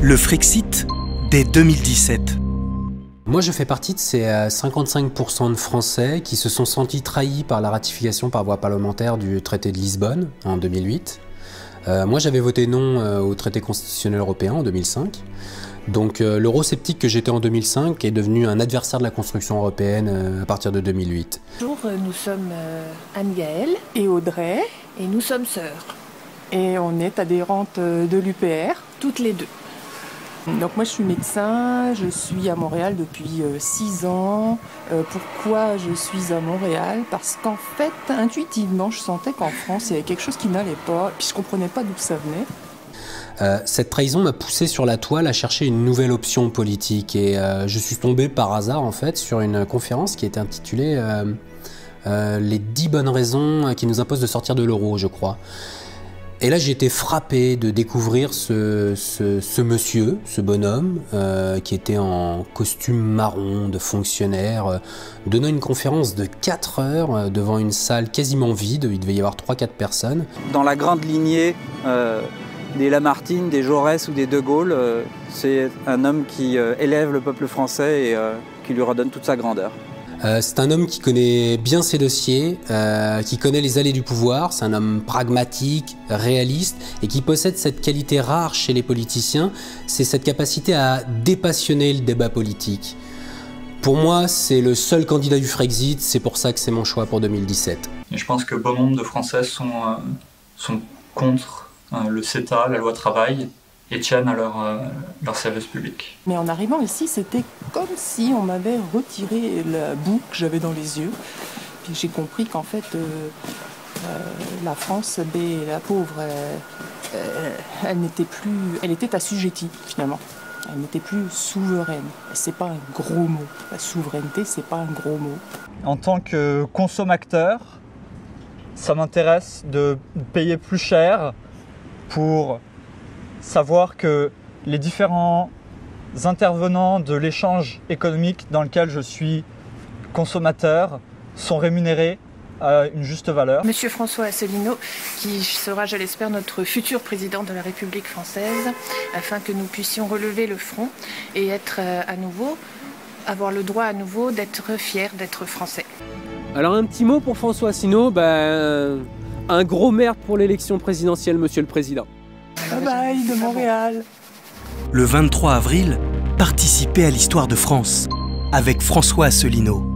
Le Frexit dès 2017. Moi, je fais partie de ces 55% de Français qui se sont sentis trahis par la ratification par voie parlementaire du traité de Lisbonne en 2008. Moi, j'avais voté non au traité constitutionnel européen en 2005. Donc l'eurosceptique que j'étais en 2005 est devenu un adversaire de la construction européenne à partir de 2008. Bonjour, nous sommes Anne-Gaëlle et Audrey et nous sommes sœurs. Et on est adhérentes de l'UPR. Toutes les deux. Donc moi je suis médecin, je suis à Montréal depuis 6 ans. Pourquoi je suis à Montréal? Parce qu'en fait, intuitivement, je sentais qu'en France, il y avait quelque chose qui n'allait pas, puis je ne comprenais pas d'où ça venait. Cette trahison m'a poussé sur la toile à chercher une nouvelle option politique et je suis tombé par hasard en fait sur une conférence qui était intitulée les 10 bonnes raisons qui nous imposent de sortir de l'euro, je crois. Et là j'ai été frappé de découvrir ce monsieur, ce bonhomme qui était en costume marron de fonctionnaire, donnant une conférence de 4 heures devant une salle quasiment vide, il devait y avoir 3-4 personnes. Dans la grande lignée des Lamartine, des Jaurès ou des De Gaulle, c'est un homme qui élève le peuple français et qui lui redonne toute sa grandeur. C'est un homme qui connaît bien ses dossiers, qui connaît les allées du pouvoir, c'est un homme pragmatique, réaliste et qui possède cette qualité rare chez les politiciens, c'est cette capacité à dépassionner le débat politique. Pour moi, c'est le seul candidat du Frexit, c'est pour ça que c'est mon choix pour 2017. Et je pense que bon nombre de Français sont contre le CETA, la loi travail, et tiennent à leur service public. Mais en arrivant ici, c'était comme si on m'avait retiré la boue que j'avais dans les yeux. Puis j'ai compris qu'en fait, la France, la pauvre, elle était assujettie finalement. Elle n'était plus souveraine. C'est pas un gros mot. La souveraineté, c'est pas un gros mot. En tant que consommateur, ça m'intéresse de payer plus cher pour savoir que les différents intervenants de l'échange économique dans lequel je suis consommateur sont rémunérés à une juste valeur. Monsieur François Asselineau, qui sera, je l'espère, notre futur président de la République française, afin que nous puissions relever le front et être avoir le droit à nouveau d'être fiers d'être français. Alors un petit mot pour François Asselineau, un gros merde pour l'élection présidentielle, monsieur le président. Bye bye de Montréal. Le 23 avril, participez à l'histoire de France avec François Asselineau.